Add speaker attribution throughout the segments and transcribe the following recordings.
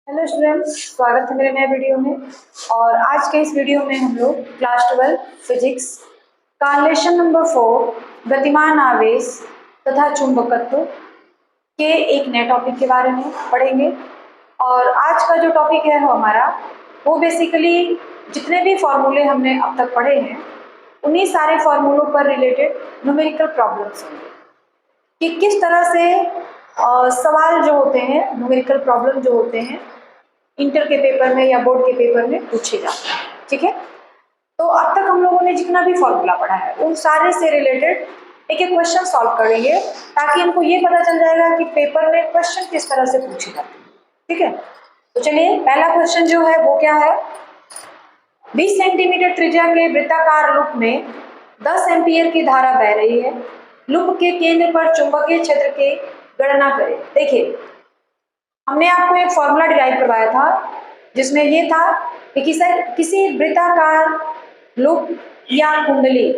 Speaker 1: Hello students, स्वागत है मेरे नए वीडियो में। और आज के इस वीडियो में हम लोग क्लास 12 फिजिक्स का लेसन नंबर 4 गतिमान आवेश तथा चुंबकत्व के एक नए टॉपिक के बारे में पढ़ेंगे। और आज का जो टॉपिक है हमारा वो बेसिकली जितने भी फॉर्मूले हमने अब तक पढ़े हैं उन्हीं सारे फॉर्मूलों पर रिलेटेड न्यूमेरिकल प्रॉब्लम्स हैं कि किस तरह से सवाल जो होते हैं, न्यूमेरिकल प्रॉब्लम जो होते हैं इंटर के पेपर में या बोर्ड के पेपर में पूछे जाते हैं। ठीक है, तो अब तक हम लोगों ने जितना भी फॉर्मूला पढ़ा है उन सारे से रिलेटेड एक एक क्वेश्चन सॉल्व करेंगे ताकि हमको ये पता चल जाएगा कि पेपर में क्वेश्चन किस तरह से पूछे जाते हैं। ठीक है, तो चलिए पहला क्वेश्चन जो है वो क्या है। 20 सेंटीमीटर त्रिज्या के वृत्ताकार लूप में 10 एम्पियर की धारा बह रही है। लूप के केंद्र पर चुंबकीय क्षेत्र की गणना करें। देखिए, हमने आपको एक फॉर्मूला डिराइव करवाया था जिसमें ये था कि किसी वृत्ताकार लूप या कुंडली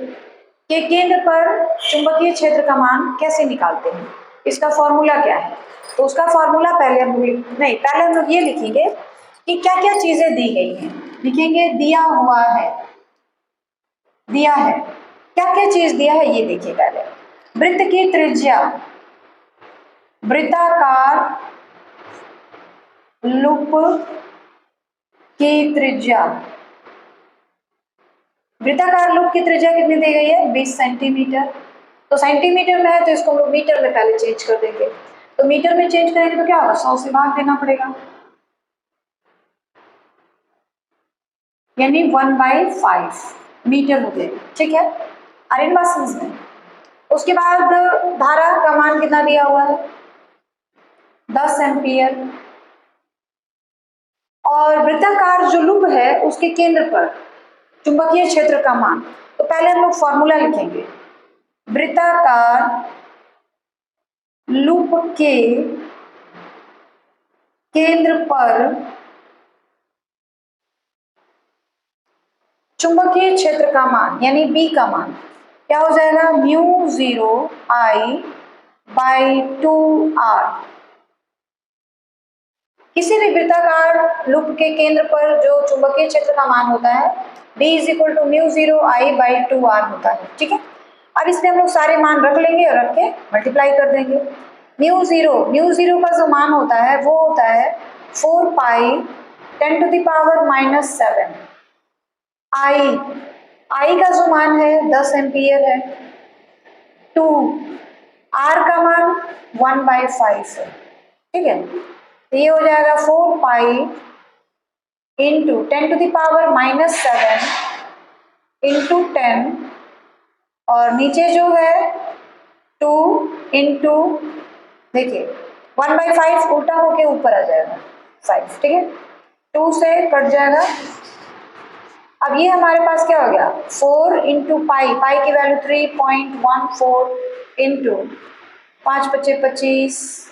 Speaker 1: के केंद्र पर चुंबकीय क्षेत्र का मान कैसे निकालते हैं, इसका फॉर्मूला क्या है। तो उसका फॉर्मूला पहले हम लोग ये लिखेंगे कि क्या क्या चीजें दी गई हैं। लिखेंगे दिया हुआ है, दिया है, क्या क्या चीज दिया है ये देखिए। पहले वृत्त की त्रिज्या, वृत्ताकार लूप की त्रिज्या, वृत्ताकार लूप की त्रिज्या कितनी दी गई है 20 सेंटीमीटर। तो सेंटीमीटर में है तो इसको हम लोग मीटर में पहले चेंज कर देंगे। तो मीटर में चेंज करेंगे तो क्या होगा, 100 से भाग देना पड़ेगा, यानी 1/5 मीटर हो जाएगा। ठीक है, आर्यन बात समझ में। उसके बाद धारा का मान कितना दिया हुआ है 10 एम्पियर। और वृत्ताकार जो लूप है उसके केंद्र पर चुंबकीय क्षेत्र का मान, तो पहले हम लोग फॉर्मूला लिखेंगे। वृत्ताकार लूप के केंद्र पर चुंबकीय क्षेत्र का मान यानी बी का मान क्या हो जाएगा, μ0I/2r। किसी भी वृत्ताकार लूप के केंद्र पर जो चुंबकीय क्षेत्र का मान होता है B = μ0I/2r होता है। ठीक है, अब इसमें हम लोग सारे मान रख लेंगे और रख के मल्टीप्लाई कर देंगे। म्यू जीरो का जो मान होता है वो होता है 4π10⁻⁻⁷। आई का जो मान है 10 एम्पियर है। 2 आर का मान 1/5 है। ठीक है, तो ये हो जाएगा 4π × 10⁻⁻7 × 10 और नीचे जो है 2 × देखिए 1/5 उल्टा होके ऊपर आ जाएगा 5। ठीक है, 2 से कट जाएगा। अब ये हमारे पास क्या हो गया 4 × पाई की वैल्यू 3.14 × 5 × 5 = 25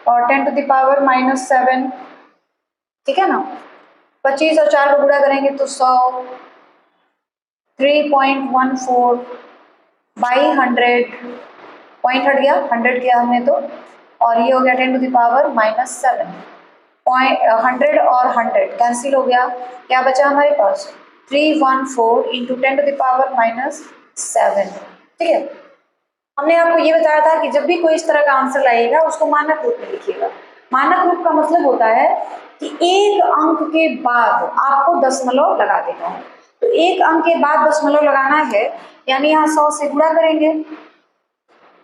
Speaker 1: और 10⁻⁻7। ठीक है ना, 25 और 4 को गुणा करेंगे तो 100। 3.14/100, पॉइंट हट गया, 100 किया हमने तो, और ये हो गया 10⁻⁻7। 100 और 100 कैंसिल हो गया, क्या बचा हमारे पास 314 × 10⁻⁻7। ठीक है, हमने आपको ये बताया था कि जब भी कोई इस तरह का आंसर लाएगा उसको मानक रूप में लिखिएगा। मानक रूप का मतलब होता है कि एक अंक के बाद आपको दशमलव लगा देना है। तो एक अंक के बाद दशमलव लगाना है, यानी यहाँ 100 से गुणा करेंगे,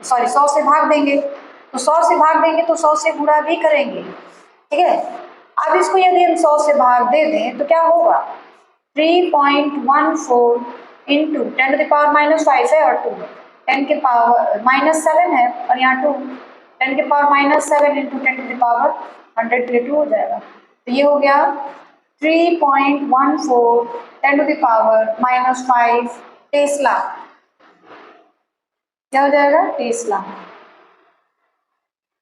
Speaker 1: 100 से भाग देंगे, तो 100 से भाग देंगे तो 100 से गुणा भी करेंगे। ठीक है, अब इसको यदि हम 100 से भाग दे दें तो क्या होगा 3.14 × 10⁻⁻5 है और 2 10⁻⁻7 है और यहाँ 2 10⁻⁻7 × 10⁻100 के 2 हो जाएगा। तो ये हो गया 3.14 10⁻⁻5 टेस्ला। क्या हो जाएगा टेस्ला।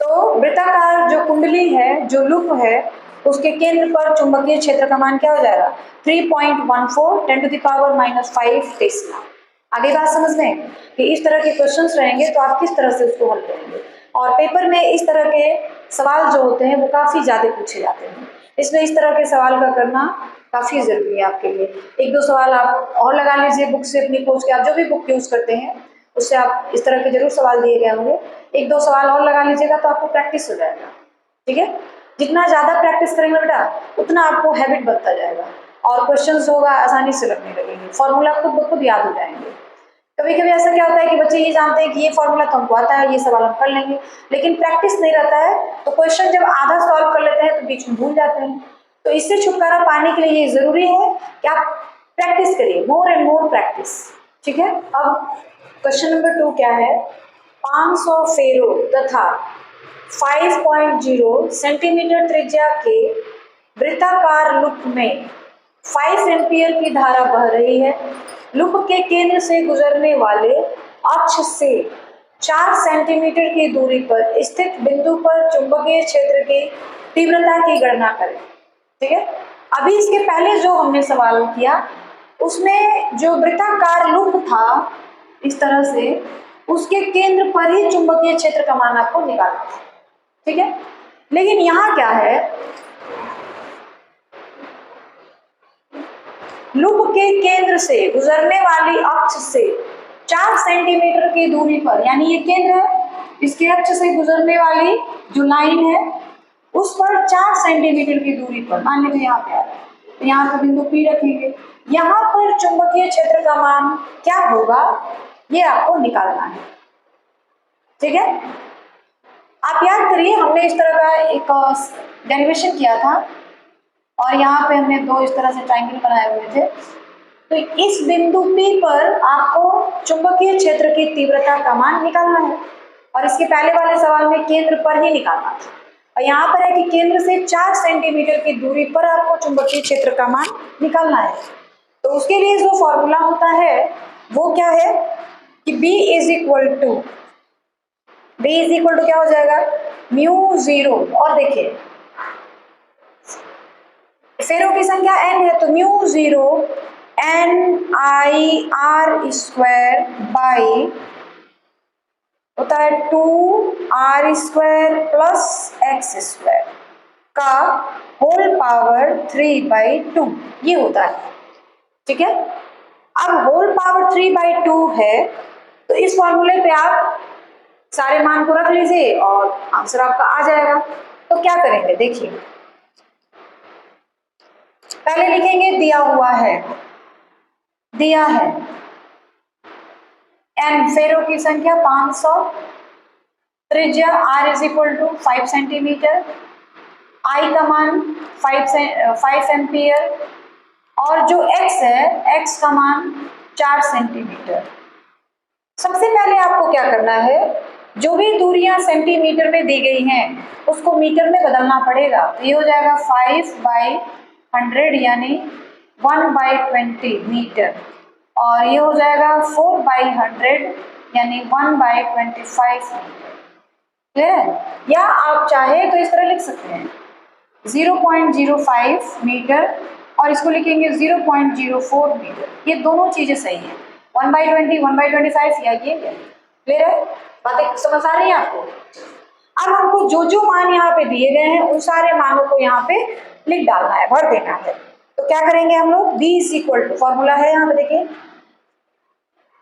Speaker 1: तो वृत्ताकार जो कुंडली है, जो लूप है, उसके केंद्र पर चुंबकीय क्षेत्र का मान क्या हो जाएगा 3.14 10⁻⁻5 टेस्ला। आगे बात समझ में कि इस तरह के क्वेश्चंस रहेंगे तो आप किस तरह से उसको हल करेंगे। और पेपर में इस तरह के सवाल जो होते हैं वो काफी ज्यादा पूछे जाते हैं। इसलिए इस तरह के सवाल का करना काफ़ी ज़रूरी है आपके लिए। एक दो सवाल आप और लगा लीजिए बुक से, अपनी खोज के, आप जो भी बुक यूज़ करते हैं उससे आप इस तरह के जरूर सवाल दिए गए होंगे, एक दो सवाल और लगा लीजिएगा तो आपको प्रैक्टिस हो जाएगा। ठीक है, जितना ज़्यादा प्रैक्टिस करेंगे बेटा उतना आपको हैबिट बनता जाएगा और क्वेश्चंस होगा आसानी से लगने लगेंगे, फॉर्मूला खुद ब खुद याद हो जाएंगे। कभी कभी ऐसा क्या होता है कि बच्चे ये जानते हैं कि ये फॉर्मूला तो हमको आता है, ये सवाल हम कर लेंगे, लेकिन प्रैक्टिस नहीं रहता है तो क्वेश्चन जब आधा सॉल्व कर लेते हैं तो बीच में भूल जाते हैं। तो इससे छुटकारा पाने के लिए ये जरूरी है कि आप प्रैक्टिस करिए, मोर एंड मोर प्रैक्टिस। ठीक है, अब क्वेश्चन नंबर 2 क्या है, 500 फेरो तथा 5.0 सेंटीमीटर त्रिज्या के वृत्ताकार लूप में 5 एम्पियर की धारा बह रही है। लूप के केंद्र से गुजरने वाले अक्ष से 4 सेंटीमीटर की दूरी पर स्थित बिंदु पर चुंबकीय क्षेत्र की तीव्रता की गणना करें। ठीक है, अभी इसके पहले जो हमने सवाल किया उसमें जो वृत्ताकार लूप था इस तरह से, उसके केंद्र पर ही चुंबकीय क्षेत्र का मान आपको निकालना था। ठीक है, लेकिन यहाँ क्या है, लूप के केंद्र से गुजरने वाली अक्ष से 4 सेंटीमीटर की दूरी पर, यानी ये केंद्र है, इसके अक्ष से गुजरने वाली जो लाइन है उस पर 4 सेंटीमीटर की दूरी पर, मान लीजिए यहाँ पे आ रहा है तो यहाँ पर बिंदु P रखेंगे, यहाँ पर चुंबकीय क्षेत्र का मान क्या होगा ये आपको निकालना है। ठीक है, आप याद करिए हमने इस तरह का एक डेरिवेशन किया था और यहाँ पे हमने दो इस तरह से ट्रायंगल बनाए हुए थे। तो इस बिंदु P पर आपको चुंबकीय क्षेत्र की तीव्रता का मान निकालना है और इसके पहले वाले सवाल में केंद्र पर ही निकालना था और यहाँ पर है कि केंद्र से 4 सेंटीमीटर की दूरी पर आपको चुंबकीय क्षेत्र का मान निकालना है। तो उसके लिए जो फॉर्मूला होता है वो क्या है कि B इज इक्वल टू क्या हो जाएगा, म्यू 0, और देखिए फेरो की संख्या n है तो म्यू 0 NIR स्क्वायर बाई होता है 2R square plus x square का होल पावर 3/2 ये होता है। ठीक है, अब होल पावर 3/2 है तो इस फॉर्मूले पे आप सारे मान को रख लीजिए और आंसर आपका आ जाएगा। तो क्या करेंगे देखिए, पहले लिखेंगे दिया हुआ है, दिया है n फेरो की संख्या 500, त्रिज्या r is equal to 5 centimetre, I का मान 5 एम्पियर और जो x है x का मान 4 सेंटीमीटर। सबसे पहले आपको क्या करना है, जो भी दूरियां सेंटीमीटर में दी गई हैं उसको मीटर में बदलना पड़ेगा। तो ये हो जाएगा 5/100 यानी 1/20 मीटर और ये हो जाएगा 4/100 यानी 1/25 मीटर। क्लियर है, या आप चाहे तो इस तरह लिख सकते हैं 0.05 मीटर और इसको लिखेंगे 0.04 मीटर, ये दोनों चीजें सही है, 1/20 1/25 या ये। क्लियर है, बातें समझ आ रही है आपको। अब हमको जो जो मान यहाँ पे दिए गए हैं उन सारे मानों को यहाँ पे लिख डालना है, भर देना है। तो क्या करेंगे हम लोग, B is equal to formula है यहाँ पे देखिए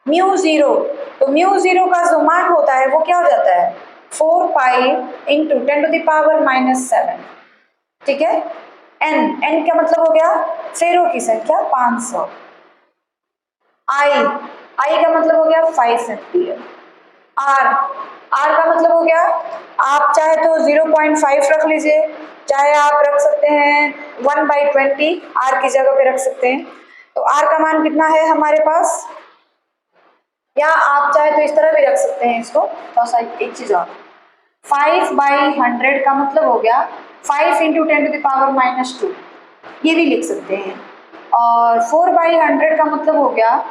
Speaker 1: म्यू 0, तो म्यू 0 का जो मान होता है वो क्या हो जाता है 4 पाई इंटू 10⁻⁻7। ठीक है, n का मतलब हो गया फेरो की संख्या 500, I का मतलब हो गया 5 एम्पियर, R का मतलब हो गया, आप चाहे तो 0.5 रख लीजिए, चाहे आप रख सकते हैं 1/20 R की जगह पे रख सकते हैं। तो R का मान कितना है हमारे पास, या आप चाहे तो इस तरह भी रख सकते हैं इसको, तो एक चीज और 5/100 का मतलब हो गया 5 इंटू 10⁻⁻2, ये भी लिख सकते हैं, और 4/100 का मतलब हो गया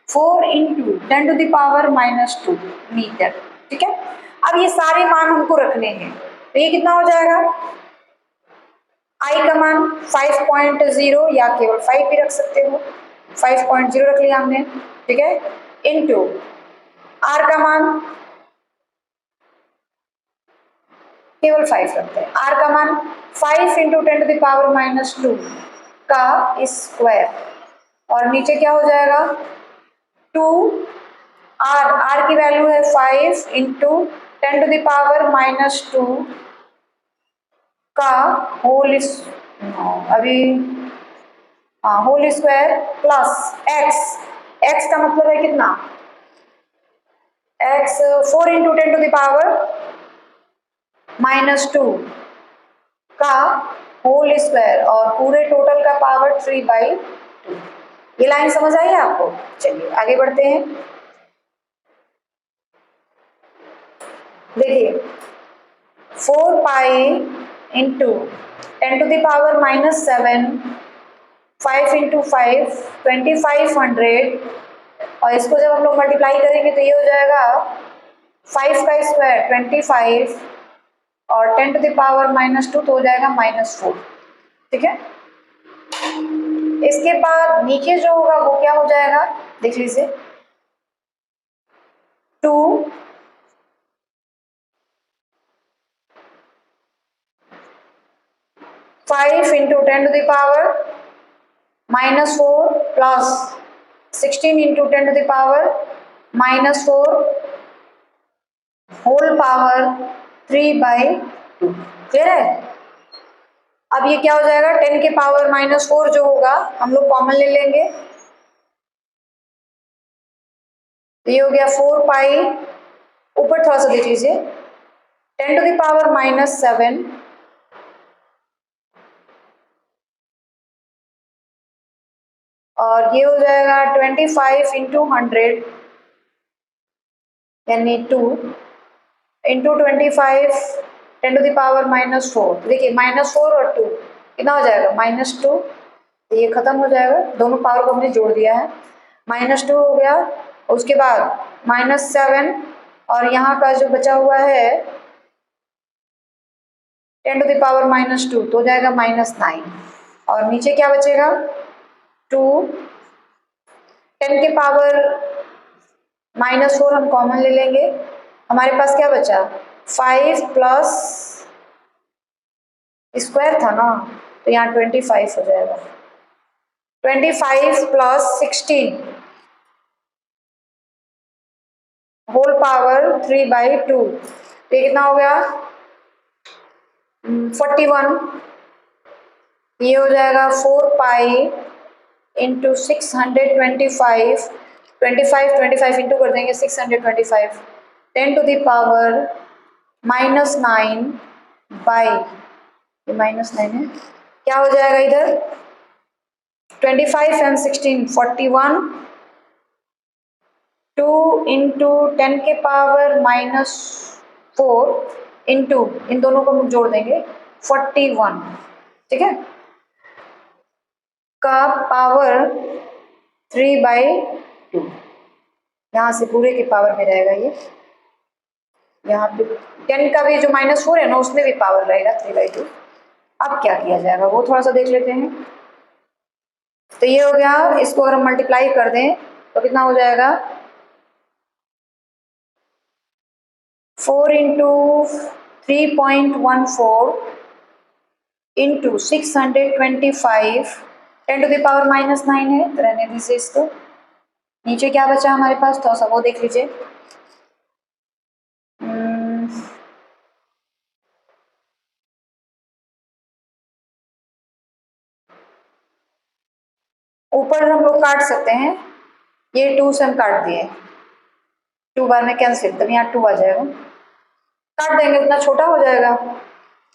Speaker 1: 4 इंटू 10⁻⁻2 मीटर। ठीक है, अब ये सारे मान हमको रखने हैं तो ये कितना हो जाएगा, I का मान 5.0 या केवल 5 भी रख सकते हो, 5.0 रख लिया हमने। ठीक है, इंटू R का मान केवल 5 रखते हैं। r का मान 5 इंटू 10⁻⁻2 का स्क्वायर, और नीचे क्या हो जाएगा 2, r की वैल्यू है 5 इंटू 10⁻⁻2 का होल स्क्वायर प्लस x का मतलब है कितना x 4 इंटू 10⁻⁻2 का होल स्क्वायर और पूरे टोटल का पावर 3/2। ये लाइन समझ आई है आपको? चलिए आगे बढ़ते हैं। देखिए 4 पाई इंटू 10⁻⁻7 5 इंटू 5 2500, और इसको जब हम लोग मल्टीप्लाई करेंगे तो ये हो जाएगा 5 का स्क्वायर 25 और 10⁻⁻2 तो हो जाएगा -4। ठीक है, इसके बाद नीचे जो होगा वो क्या हो जाएगा देख लीजिए 2 5 into 10⁻⁻4 plus 16 into 10⁻⁻4 whole power 3/2। Clear है? अब ये क्या हो जाएगा 10 के पावर -4 जो होगा हम लोग कॉमन ले लेंगे, तो ये हो गया 4 पाई, ऊपर थोड़ा सा देख लीजिए 10⁻⁻7 और ये हो जाएगा 25 इंटू 100 यानी 2 इंटू 25 10⁻⁻4। देखिए -4 और 2 कितना हो जाएगा -2, ये खत्म हो जाएगा, दोनों पावर को हमने जोड़ दिया है, -2 हो गया, उसके बाद -7 और यहाँ का जो बचा हुआ है 10⁻⁻2 तो हो जाएगा -9, और नीचे क्या बचेगा 2 10 के पावर -4 हम कॉमन ले लेंगे, हमारे पास क्या बचा 5 प्लस स्क्वायर था ना, तो यहाँ 25 हो जाएगा, 25 प्लस 16 होल पावर 3/2, ये कितना हो गया 41। ये हो जाएगा 4 पाई इंटू 625 25 इंटू कर देंगे 625 10⁻⁻9 बाई, ये -9 है, क्या हो जाएगा इधर 25 एंड 16 41, 2 इंटू 10 के पावर -4 इंटू इन दोनों को हम जोड़ देंगे 41, ठीक है, का पावर 3/2, यहाँ से पूरे के पावर में रहेगा ये, यहाँ पे 10 का भी जो -4 है ना उसमें भी पावर रहेगा 3/2। अब क्या किया जाएगा वो थोड़ा सा देख लेते हैं। तो ये हो गया, इसको अगर हम मल्टीप्लाई कर दें तो कितना हो जाएगा 4 इंटू 3.14 इंटू 625 10⁻⁻9 है, तो रहने दीजिए इसको। नीचे क्या बचा हमारे पास थोड़ा सा वो देख लीजिए, ऊपर हम लोग काट सकते हैं, ये 2 से हम काट दिए, 2 बार में कैंसिल, तो यहाँ 2 आ जाएगा, काट देंगे उतना छोटा हो जाएगा।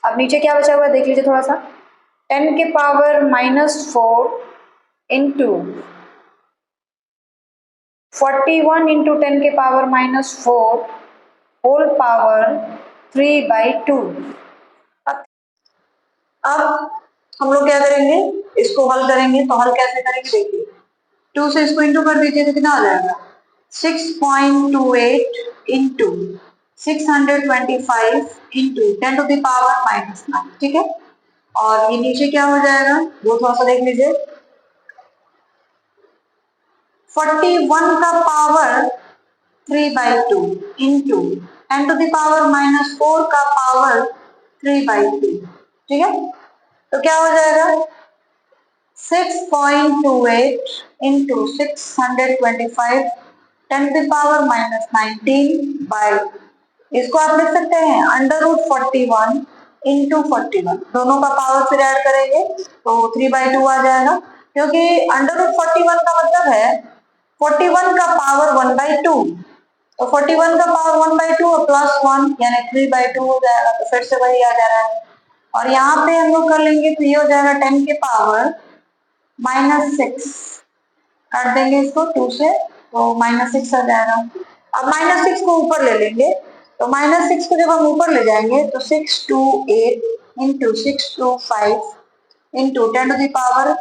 Speaker 1: अब नीचे क्या बचा हुआ है देख लीजिए थोड़ा सा, 10 के पावर -4 इंटू 41 इंटू 10 के पावर -4 होल पावर 3/2। अब हम लोग क्या करेंगे, इसको हल करेंगे, तो हल कैसे करेंगे देखिए, 2 से इसको इंटू कर दीजिए तो कितना आ जाएगा 6.28 इंटू 625 इंटू 10⁻⁻9, ठीक है, और ये नीचे क्या हो जाएगा वो थोड़ा सा देख लीजिए, 41 का पावर 3/2 इंटू 10⁻⁻4 का पावर 3/2, ठीक है। तो क्या हो जाएगा 6.28 इंटू 625 10⁻⁻19 इसको आप लिख सकते हैं √41 इंटू 41, दोनों का पावर फिर ऐड करेंगे तो 3/2 आ जाएगा, क्योंकि √41 का मतलब है 41 का पावर 1/2, तो 41 का पावर 1/2 और +1 यानी 3/2 हो जाएगा, तो फिर से वही आ जा रहा है। और यहाँ पे हम लोग कर लेंगे तो ये हो जाएगा 10 के पावर -6, काट देंगे इसको 2 से तो -6 आ जाएगा। अब -6 को ऊपर ले लेंगे, तो -6 को जब हम ऊपर ले जाएंगे तो 628 इंटू 625 इंटू 10⁻,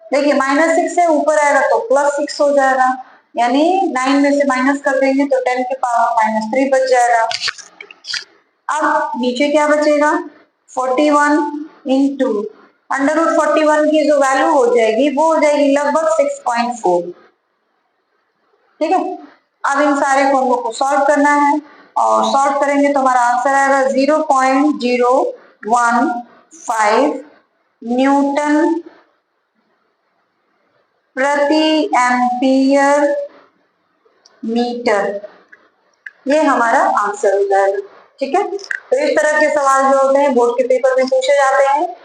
Speaker 1: देखिए -6 से ऊपर आएगा तो +6 हो जाएगा, यानी 9 में से माइनस कर देंगे तो 10 के पावर -3 बच जाएगा। अब नीचे क्या बचेगा 41 इंटू √41 की जो वैल्यू हो जाएगी वो हो जाएगी लगभग 6.4, ठीक है। अब इन सारे को हम लोग को सॉल्व करना है और सॉल्व करेंगे तो हमारा आंसर आएगा 0.015 न्यूटन प्रति एम्पियर मीटर, ये हमारा आंसर हो जाएगा, ठीक है। तो इस तरह के सवाल जो होते हैं बोर्ड के पेपर में पूछे जाते हैं।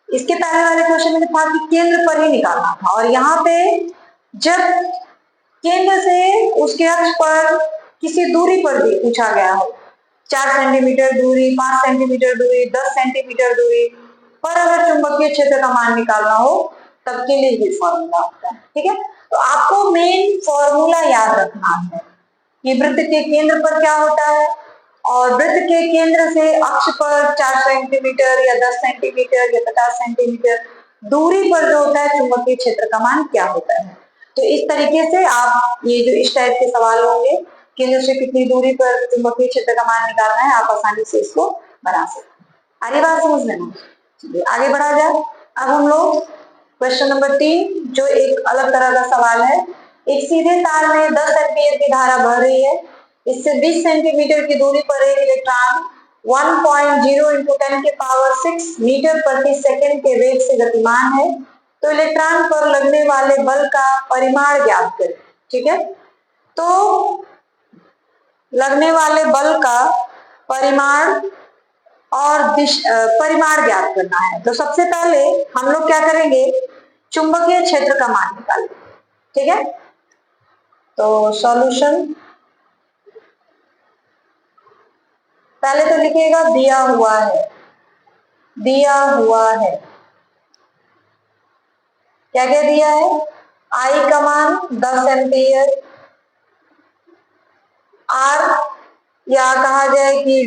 Speaker 1: इसके पहले वाले क्वेश्चन में था कि केंद्र पर ही निकालना था, और यहाँ पे जब केंद्र से उसके अक्ष पर किसी दूरी पर भी पूछा गया हो, 4 सेंटीमीटर दूरी, 5 सेंटीमीटर दूरी, 10 सेंटीमीटर दूरी पर अगर चुंबकीय क्षेत्र का मान निकालना हो तब के लिए ये फॉर्मूला होता है, ठीक है। तो आपको मेन फॉर्मूला याद रखना है कि वृत्त के केंद्र पर क्या होता है और वृत्त के केंद्र से अक्ष पर 4 सेंटीमीटर या 10 सेंटीमीटर या 50 सेंटीमीटर दूरी पर जो होता है चुंबकीय क्षेत्र का मान क्या होता है। तो इस तरीके से आप ये जो इस टाइप के सवाल होंगे केंद्र से कितनी दूरी पर चुंबकीय क्षेत्र का मान निकालना है आप आसानी से इसको बना सकते हैं। आगे बात समझ लेना, चलिए आगे बढ़ा जाए। अब हम लोग क्वेश्चन नंबर 3 जो एक अलग तरह का सवाल है, एक सीधे तार में 10 एम्पीयर की धारा बह रही है, इससे 20 सेंटीमीटर की दूरी पर एक इलेक्ट्रॉन 1.0 इंटू 10 के पावर 6 मीटर प्रति सेकंड के वेग से गतिमान है, तो इलेक्ट्रॉन पर लगने वाले बल का परिमाण ज्ञात करें, ठीक है। तो लगने वाले बल का परिमाण और परिमाण ज्ञात करना है, तो सबसे पहले हम लोग क्या करेंगे चुंबकीय क्षेत्र का मान निकालेंगे, ठीक है। तो सॉल्यूशन पहले तो लिखिएगा दिया हुआ है, दिया हुआ है, क्या क्या दिया है, आई का मान 10 एम्पियर, आर या कहा जाए कि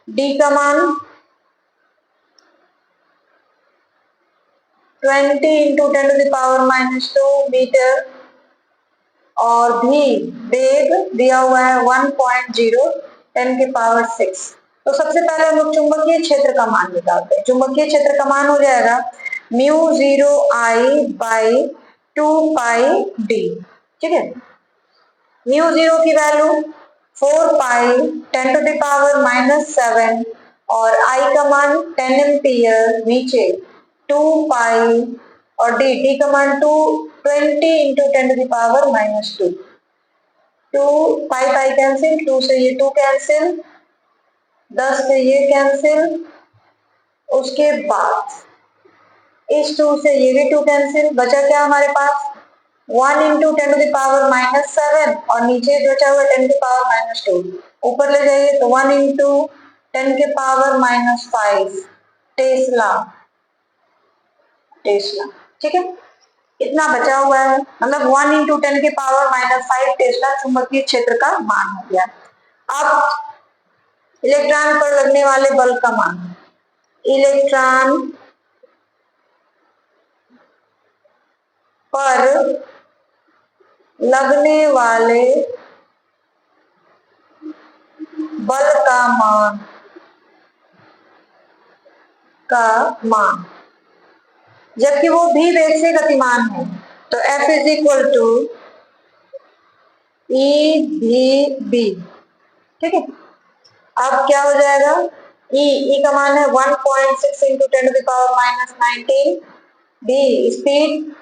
Speaker 1: डी का मान 20 इंटू 10⁻⁻2 मीटर और भी वेग दिया हुआ है 1.0 10 के पावर 6। तो सबसे पहले हम लोग चुंबकीय क्षेत्र का मान निकालते हैं। चुंबकीय क्षेत्र का मान हो जाएगा μ0I/2πd, ठीक है। μ0 की वैल्यू 4π10⁻⁻7 और I का मान 10 एम्पियर, नीचे 2π और डी का मान 20 इंटू 10⁻⁻2, 2 पाई कैंसिल, 2 से ये 2 कैंसिल, 10 से ये कैंसिल, उसके बाद इस 2 से ये भी 2 कैंसिल, बचा क्या हमारे पास 1 इंटू 10⁻⁻7 और नीचे बचा हुआ 10⁻⁻2, ऊपर ले जाइए तो 1 इंटू 10⁻⁻5 टेस्ला, ठीक है। इतना बचा हुआ है, मतलब 1 इंटू 10⁻⁻5 टेस्ला चुंबकीय क्षेत्र का मान हो गया। अब इलेक्ट्रॉन पर लगने वाले बल का मान, इलेक्ट्रॉन पर लगने वाले बल का मान जबकि वो भी वेग से गतिमान है, तो F इज इक्वल टू ई भी बी, ठीक है। अब क्या हो जाएगा
Speaker 2: ई का मान है 1.6 इंटू 10⁻⁻19। B speed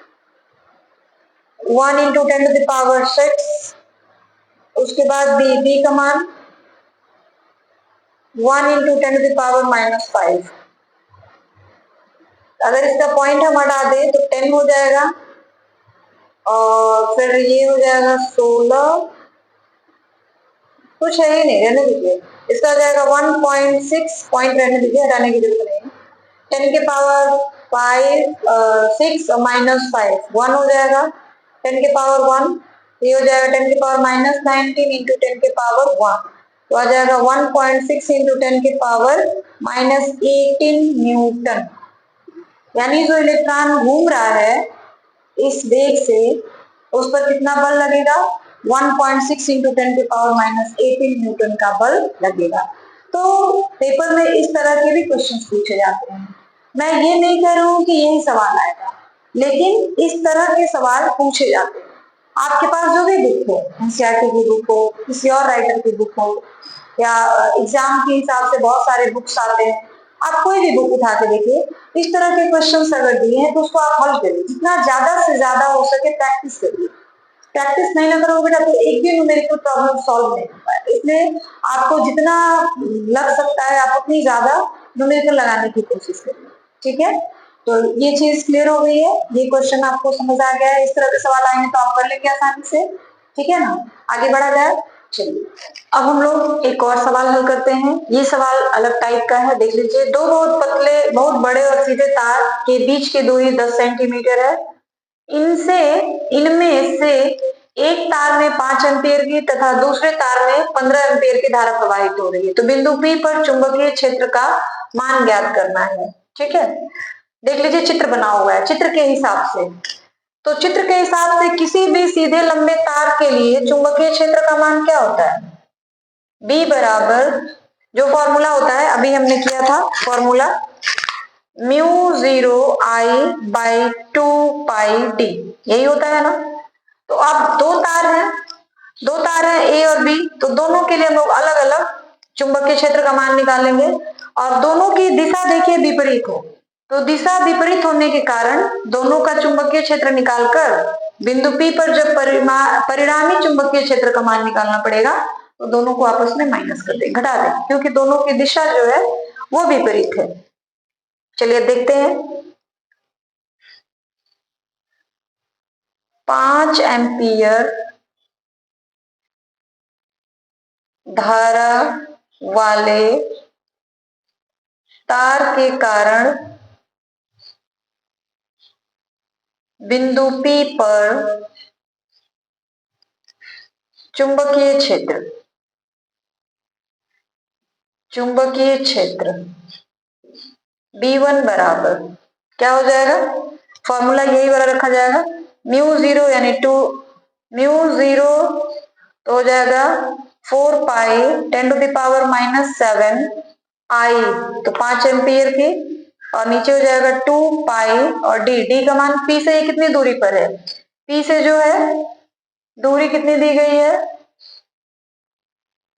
Speaker 2: 1 into 10⁻6। उसके बाद बी का मान 1 इंटू 10⁻⁻5। अगर इसका पॉइंट हम हटा दें तो 10 हो जाएगा और फिर ये हो जाएगा 16। कुछ है ही नहीं, रहने दीजिए। इसका हो जाएगा 1.6, पॉइंट रहने दीजिए, हटाने की जरूरत नहीं है। 10 के पावर 6 और -5 1 हो जाएगा। 10 के पावर 1 ये हो जाएगा 10 के पावर -19 इंटू 10 के पावर 1, तो आ जाएगा 1.6 इंटू 10 के पावर -18 न्यूटन। यानी जो इलेक्ट्रॉन घूम रहा है इस वेग से, उस पर कितना बल लगेगा? 1.6 इंटू 10 के पावर -18 न्यूटन का बल लगेगा। तो पेपर में इस तरह के भी क्वेश्चन पूछे जाते हैं। मैं ये नहीं कह रही हूँ कि यही सवाल आएगा, लेकिन इस तरह के सवाल पूछे जाते हैं। आपके पास जो भी बुक हो, एनसीईआरटी की बुक हो, किसी और राइटर की बुक हो, या एग्जाम के हिसाब से बहुत सारे बुक्स आते हैं, आप कोई भी बुक उठा के देखिए, इस तरह के क्वेश्चंस अगर दिए हैं तो उसको आप हल करिए। जितना ज्यादा से ज्यादा हो सके प्रैक्टिस करिए। प्रैक्टिस नहीं ना करोगे बेटा तो एक भी न्यूमेरिकल प्रॉब्लम सॉल्व नहीं हो पाएगा। इसलिए आपको जितना लग सकता है आप उतनी ज्यादा न्यूमेरिकल लगाने की कोशिश करिए। ठीक है, तो ये चीज क्लियर हो गई है। ये क्वेश्चन आपको समझ आ गया है। इस तरह के सवाल आएंगे तो आप कर लेंगे आसानी से। ठीक है ना, आगे बढ़ा जाए। चलिए अब हम लोग एक और सवाल हल करते हैं। ये सवाल अलग टाइप का है, देख लीजिए। दो बहुत पतले, बहुत बड़े और सीधे तार के बीच की दूरी 10 सेंटीमीटर है। इनमें से एक तार में 5 एम्पियर की तथा दूसरे तार में 15 एम्पियर की धारा प्रवाहित हो रही है। तो बिंदु P पर चुंबकीय क्षेत्र का मान ज्ञात करना है। ठीक है, देख लीजिए चित्र बना हुआ है। चित्र के हिसाब से, तो चित्र के हिसाब से किसी भी सीधे लंबे तार के लिए चुंबकीय क्षेत्र का मान क्या होता है? B बराबर जो फॉर्मूला होता है, अभी हमने किया था फॉर्मूला, μ0I/2πd, यही होता है ना। तो अब दो तार हैं ए और बी, तो दोनों के लिए हम लोग अलग अलग चुंबकीय क्षेत्र का मान निकालेंगे। और दोनों की दिशा देखिए विपरीत हो, तो दिशा विपरीत होने के कारण दोनों का चुंबकीय क्षेत्र निकालकर बिंदु P पर जब परिणामी चुंबकीय क्षेत्र का मान निकालना पड़ेगा तो दोनों को आपस में माइनस कर दें, घटा दें, क्योंकि दोनों की दिशा जो है वो विपरीत है। चलिए देखते हैं। 5 एम्पियर धारा वाले तार के कारण बिंदु P पर चुंबकीय क्षेत्र B1 बराबर क्या हो जाएगा? फॉर्मूला यही वाला रखा जाएगा, μ0 यानी 2 μ0 तो हो जाएगा 4π10⁻⁻7 I, तो 5 एम्पियर की, और नीचे हो जाएगा 2π और d का मान P से ये कितनी दूरी पर है? P से जो है दूरी कितनी दी गई है?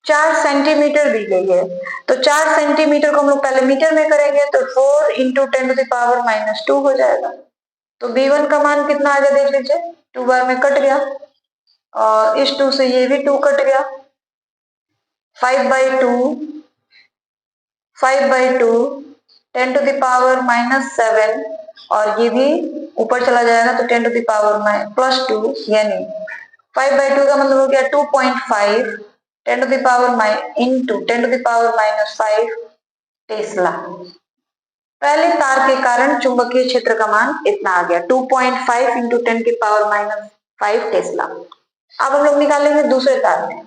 Speaker 2: 4 सेंटीमीटर दी गई है। तो 4 सेंटीमीटर को हम लोग पहले मीटर में करेंगे तो 4 इंटू 10⁻⁻2 हो जाएगा। तो B1 का मान कितना आ गया देख लीजिए, 2 बार में कट गया और इस 2 से ये भी 2 कट गया, 5/2 10⁻⁻7 और ये भी ऊपर चला जाएगा तो 10⁻+2 यानी 5/2 का मतलब हो गया 2.5 10⁻5 टेस्ला। पहले तार के कारण चुंबकीय क्षेत्र का मान इतना आ गया, 2.5 इंटू 10⁻5 टेस्ला। अब हम लोग निकालेंगे दूसरे तार में।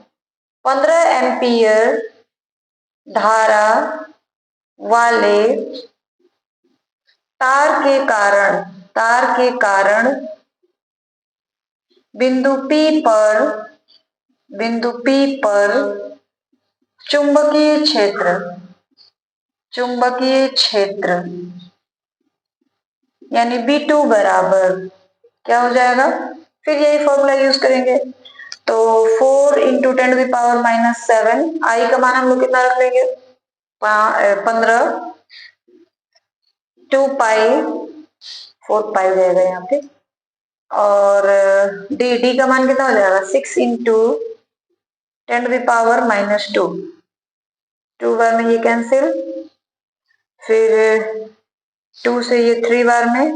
Speaker 2: 15 एम्पियर धारा वाले तार के कारण बिंदु P पर चुंबकीय क्षेत्र यानी B2 बराबर क्या हो जाएगा? फिर यही फॉर्मूला यूज करेंगे, तो 4 इंटू 10⁻⁻7 I का मान हम लोग कितना रख लेंगे? 15, 2 पाई 4 पाई जाएगा यहाँ पे। और डी का मान कितना हो जाएगा 6 इंटू 10⁻⁻²। 2 बार में ये कैंसिल, फिर 2 से ये 3 बार में,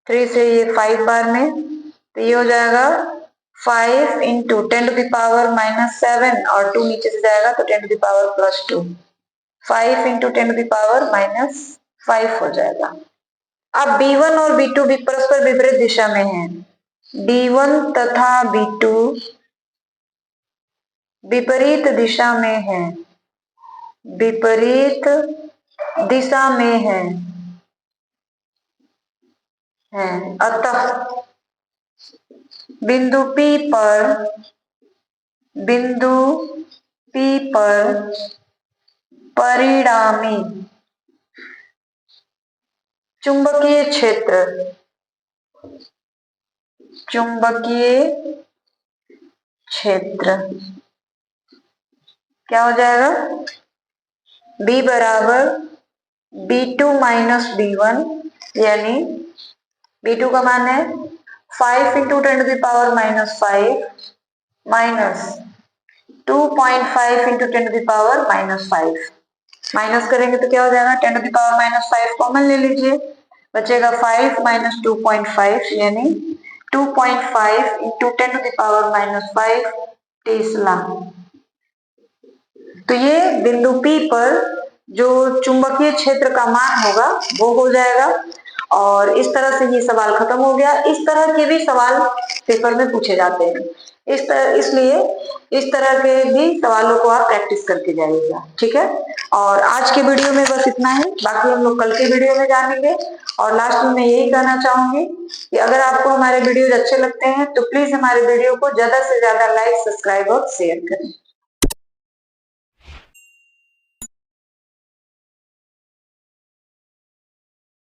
Speaker 2: 3 से ये 5 बार में, तो ये हो जाएगा 5 इंटू 10⁻⁻7 और 2 नीचे से जाएगा तो 10⁻+2। 5 इंटू 10⁻⁻5 हो जाएगा। अब B1 और B2 भी परस्पर विपरीत दिशा में हैं। B1 तथा B2 विपरीत दिशा में है, विपरीत दिशा में है। अतः बिंदु P पर परिणामी चुंबकीय क्षेत्र क्या हो जाएगा? B बराबर B2 माइनस B1, यानी B2 का मान है 5 इंटू 10⁻⁻5 माइनस 2.5 इंटू 10⁻⁻5। माइनस करेंगे तो क्या हो जाएगा? 10⁻⁻5 कॉमन ले लीजिए, बचेगा 5 माइनस 2.5 यानी 2.5 इंटू 10⁻⁻5 टेस्ला। तो ये बिंदु P पर जो चुंबकीय क्षेत्र का मान होगा वो हो जाएगा। और इस तरह से ये सवाल खत्म हो गया। इस तरह के भी सवाल पेपर में पूछे जाते हैं, इसलिए इस तरह के भी सवालों को आप प्रैक्टिस करके जाइएगा, ठीक है। और आज के वीडियो में बस इतना ही, बाकी हम लोग कल के वीडियो में जानेंगे। और लास्ट में मैं यही कहना चाहूंगी कि अगर आपको हमारे वीडियोज अच्छे लगते हैं तो प्लीज हमारे वीडियो को ज्यादा से ज्यादा लाइक, सब्सक्राइब और शेयर करें।